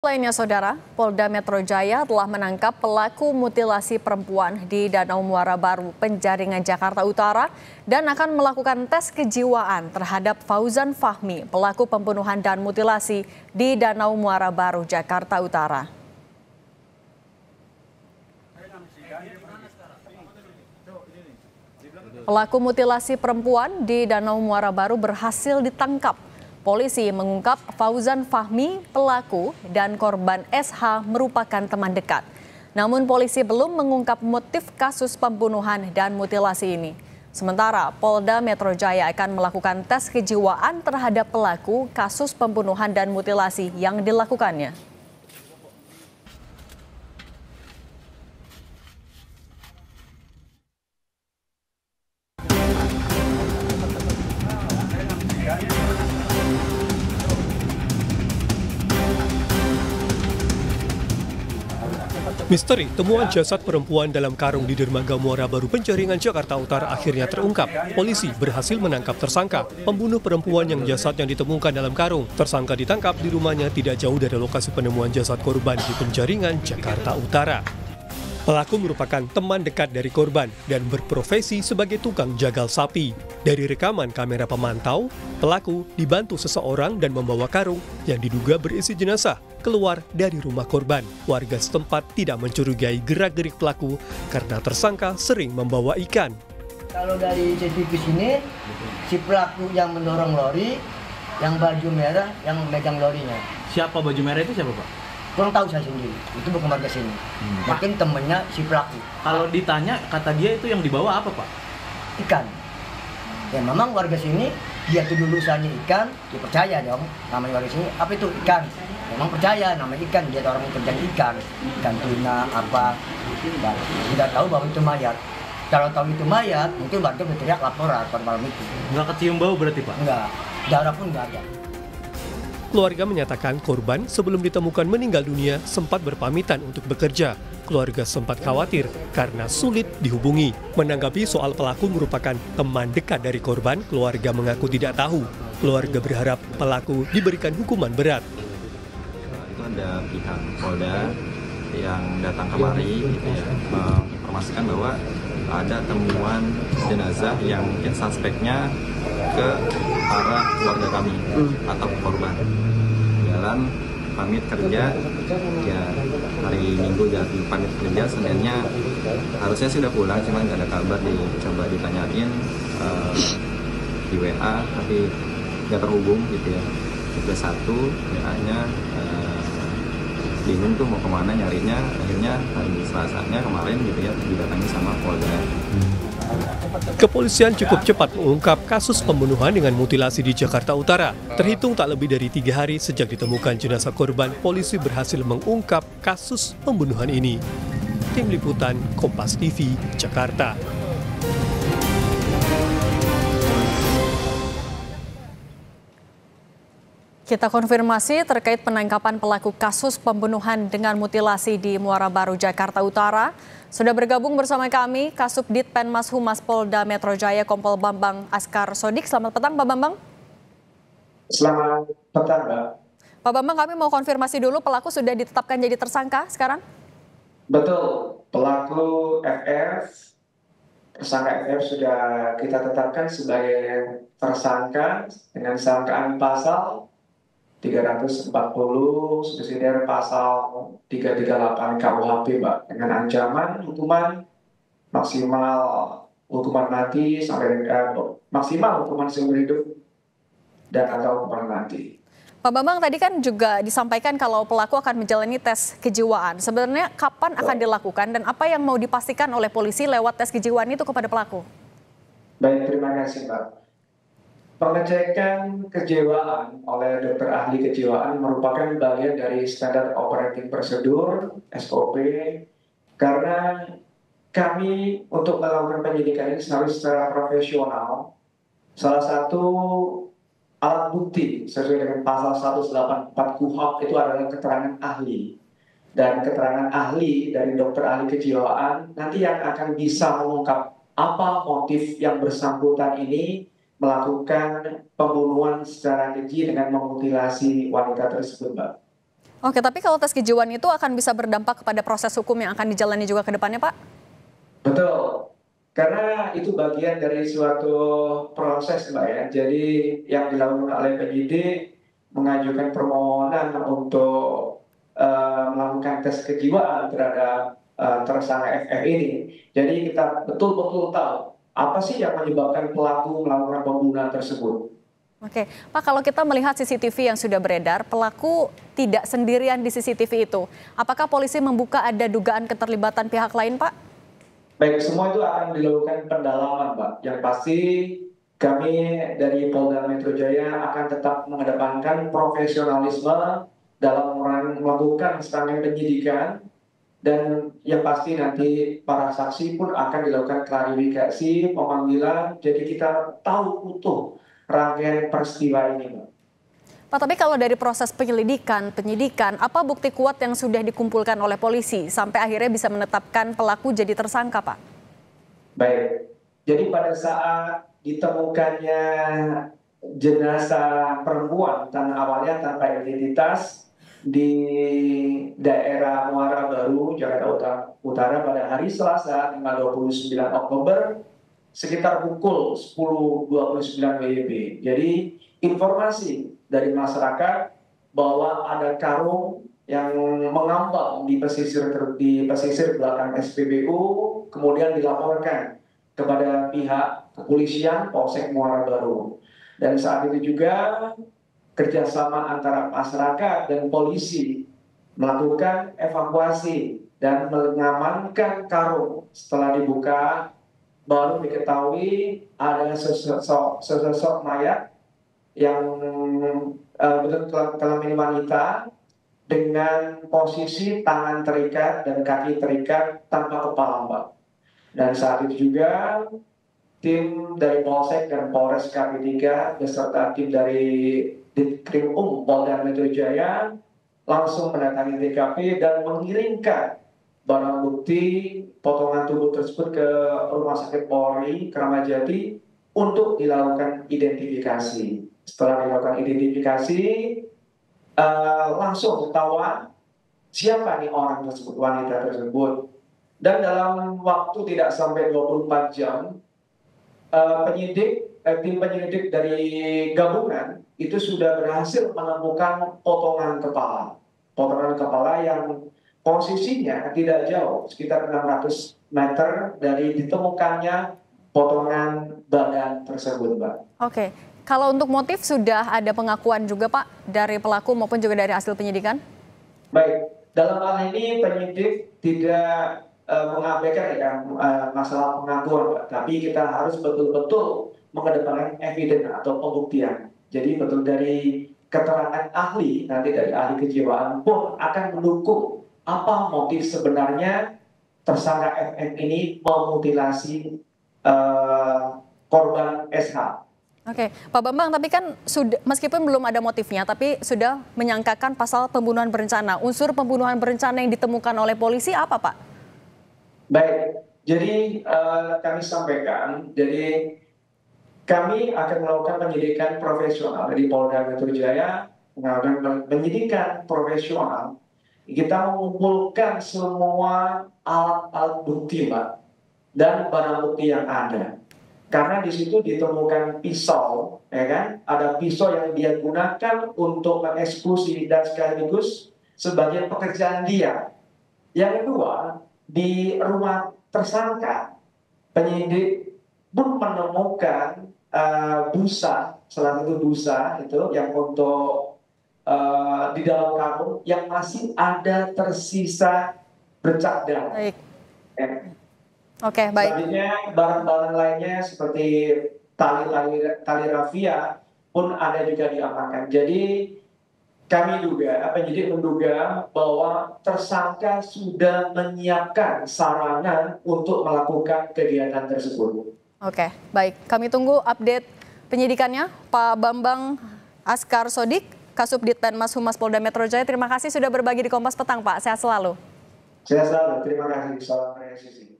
Lainnya, Saudara, Polda Metro Jaya telah menangkap pelaku mutilasi perempuan di Danau Muara Baru, Penjaringan, Jakarta Utara, dan akan melakukan tes kejiwaan terhadap Fauzan Fahmi, pelaku pembunuhan dan mutilasi di Danau Muara Baru, Jakarta Utara. Pelaku mutilasi perempuan di Danau Muara Baru berhasil ditangkap. Polisi mengungkap Fauzan Fahmi, pelaku, dan korban SH merupakan teman dekat. Namun polisi belum mengungkap motif kasus pembunuhan dan mutilasi ini. Sementara Polda Metro Jaya akan melakukan tes kejiwaan terhadap pelaku kasus pembunuhan dan mutilasi yang dilakukannya. Misteri temuan jasad perempuan dalam karung di dermaga Muara Baru, Penjaringan, Jakarta Utara akhirnya terungkap. Polisi berhasil menangkap tersangka, pembunuh perempuan yang jasadnya ditemukan dalam karung. Tersangka ditangkap di rumahnya tidak jauh dari lokasi penemuan jasad korban di Penjaringan, Jakarta Utara. Pelaku merupakan teman dekat dari korban dan berprofesi sebagai tukang jagal sapi. Dari rekaman kamera pemantau, pelaku dibantu seseorang dan membawa karung yang diduga berisi jenazah keluar dari rumah korban. Warga setempat tidak mencurigai gerak-gerik pelaku karena tersangka sering membawa ikan. Kalau dari CCTV sini, si pelaku yang mendorong lori, yang baju merah, yang megang lorinya. Siapa baju merah itu siapa, Pak? Kurang tahu saya sendiri, itu bukan warga sini. Mungkin temennya si pelaku. Kalau ditanya, kata dia itu yang dibawa apa, Pak? Ikan. Ya memang warga sini, dia tuh dulu usahanya ikan, dia percaya dong. Namanya warga sini, apa itu ikan? Memang percaya, namanya ikan, dia orang kerja ikan tuna, apa. Dan tidak tahu bahwa itu mayat. Kalau tahu itu mayat, mungkin warga berteriak laporan pada malam itu. Nggak kecium bau berarti, Pak? Enggak, darah pun nggak ada. Keluarga menyatakan korban sebelum ditemukan meninggal dunia sempat berpamitan untuk bekerja. Keluarga sempat khawatir karena sulit dihubungi. Menanggapi soal pelaku merupakan teman dekat dari korban, keluarga mengaku tidak tahu. Keluarga berharap pelaku diberikan hukuman berat. Itu ada pihak Polda yang datang kemari menginformasikan bahwa ada temuan jenazah yang mungkin suspeknya ke arah keluarga kami atau korban. Jalan pamit kerja, ya hari Minggu jadi pamit kerja, Seninnya harusnya sudah pulang, cuman nggak ada kabar, dicoba ditanyain di WA tapi nggak terhubung gitu ya. Juga satu WA-nya bingung tuh mau kemana nyarinya, akhirnya hari Selasanya kemarin gitu ya didatangi sama Polda. Kepolisian cukup cepat mengungkap kasus pembunuhan dengan mutilasi di Jakarta Utara. Terhitung tak lebih dari 3 hari sejak ditemukan jenazah korban, polisi berhasil mengungkap kasus pembunuhan ini. Tim Liputan Kompas TV, Jakarta. Kita konfirmasi terkait penangkapan pelaku kasus pembunuhan dengan mutilasi di Muara Baru, Jakarta Utara. Sudah bergabung bersama kami Kasubdit Penmas Humas Polda Metro Jaya Kompol Bambang Askar Sodik. Selamat petang, Pak Bambang. Selamat petang, Mbak. Pak Bambang, kami mau konfirmasi dulu, pelaku sudah ditetapkan jadi tersangka sekarang? Betul, pelaku FF, tersangka FF sudah kita tetapkan sebagai tersangka dengan sangkaan pasal 340 subsidiar pasal 338 KUHP, Mbak, dengan ancaman hukuman maksimal hukuman mati sampai maksimal hukuman seumur hidup dan atau hukuman mati. Pak Bambang, tadi kan juga disampaikan kalau pelaku akan menjalani tes kejiwaan. Sebenarnya kapan akan dilakukan dan apa yang mau dipastikan oleh polisi lewat tes kejiwaan itu kepada pelaku? Baik, terima kasih, Mbak. Pengecekan kejiwaan oleh dokter ahli kejiwaan merupakan bagian dari standar operating procedure (SOP) karena kami untuk melakukan penyidikan ini selalu secara profesional. Salah satu alat bukti sesuai dengan pasal 184 KUHP itu adalah keterangan ahli. Dan keterangan ahli dari dokter ahli kejiwaan nanti yang akan bisa mengungkap apa motif yang bersangkutan ini melakukan pembunuhan secara keji dengan memutilasi wanita tersebut, Mbak. Oke, tapi kalau tes kejiwaan itu akan bisa berdampak kepada proses hukum yang akan dijalani juga ke depannya, Pak? Betul, karena itu bagian dari suatu proses, Mbak ya. Jadi yang dilakukan oleh penyidik mengajukan permohonan untuk melakukan tes kejiwaan terhadap tersangka FF ini. Jadi kita betul-betul tahu apa sih yang menyebabkan pelaku melakukan pembunuhan tersebut. Oke, Pak, kalau kita melihat CCTV yang sudah beredar, pelaku tidak sendirian di CCTV itu. Apakah polisi membuka ada dugaan keterlibatan pihak lain, Pak? Baik, semua itu akan dilakukan pendalaman, Pak. Yang pasti kami dari Polda Metro Jaya akan tetap mengedepankan profesionalisme dalam melakukan serangkaian penyidikan, dan yang pasti nanti para saksi pun akan dilakukan klarifikasi, pemanggilan, jadi kita tahu utuh rangkaian peristiwa ini, Pak. Pak, tapi kalau dari proses penyidikan, apa bukti kuat yang sudah dikumpulkan oleh polisi sampai akhirnya bisa menetapkan pelaku jadi tersangka, Pak? Baik, jadi pada saat ditemukannya jenazah perempuan awalnya tanpa identitas di daerah Muara Baru, Jakarta Utara pada hari Selasa tanggal 29 Oktober sekitar pukul 10.29 WIB. Jadi informasi dari masyarakat bahwa ada karung yang mengambang di pesisir belakang SPBU, kemudian dilaporkan kepada pihak kepolisian Polsek Muara Baru. Dan saat itu juga kerjasama antara masyarakat dan polisi melakukan evakuasi dan mengamankan karung. Setelah dibuka, baru diketahui ada sesosok mayat yang kelamin wanita dengan posisi tangan terikat dan kaki terikat tanpa kepala, Mbak. Dan saat itu juga tim dari Polsek dan Polres KP3 beserta tim dari Ditkrim Polda Metro Jaya langsung mendatangi TKP dan mengirimkan barang bukti potongan tubuh tersebut ke Rumah Sakit Polri Kramat Jati untuk dilakukan identifikasi. Setelah dilakukan identifikasi, langsung ketahuan siapa nih orang tersebut, wanita tersebut. Dan dalam waktu tidak sampai 24 jam, tim penyelidik dari gabungan itu sudah berhasil menemukan potongan kepala yang posisinya tidak jauh, sekitar 600 meter dari ditemukannya potongan badan tersebut, Mbak. Oke, kalau untuk motif sudah ada pengakuan juga, Pak, dari pelaku maupun juga dari hasil penyidikan? Baik, dalam hal ini penyidik tidak mengabaikan masalah pengakuan, Pak. Tapi kita harus betul-betul mengedepankan evidence atau pembuktian. Jadi betul dari keterangan ahli, nanti dari ahli kejiwaan pun akan mendukung apa motif sebenarnya tersangka FN ini memutilasi korban SH. Oke, Pak Bambang, tapi kan sudah, meskipun belum ada motifnya, tapi sudah menyangkakan pasal pembunuhan berencana. Unsur pembunuhan berencana yang ditemukan oleh polisi apa, Pak? Baik, jadi kami sampaikan, jadi kami akan melakukan penyidikan profesional dari Polda Metro Jaya, melakukan penyidikan profesional. Kita mengumpulkan semua alat-alat bukti, Pak, dan barang bukti yang ada. Karena di situ ditemukan pisau, ya kan? Ada pisau yang dia gunakan untuk mengeksekusi dan sekaligus sebagai pekerjaan dia. Yang kedua, di rumah tersangka, penyidik pun menemukan busa, salah satu busa itu yang untuk di dalam karung yang masih ada tersisa bercak darah. Baik. Oke, baik. Selanjutnya barang-barang lainnya seperti tali rafia pun ada juga diamankan. Jadi kami duga, penyidik menduga bahwa tersangka sudah menyiapkan sarana untuk melakukan kegiatan tersebut. Oke, baik. Kami tunggu update penyidikannya, Pak Bambang Askar Sodik, Kasubdit Penmas Humas Polda Metro Jaya. Terima kasih sudah berbagi di Kompas Petang, Pak. Sehat selalu. Sehat selalu. Terima kasih. Salam presisi.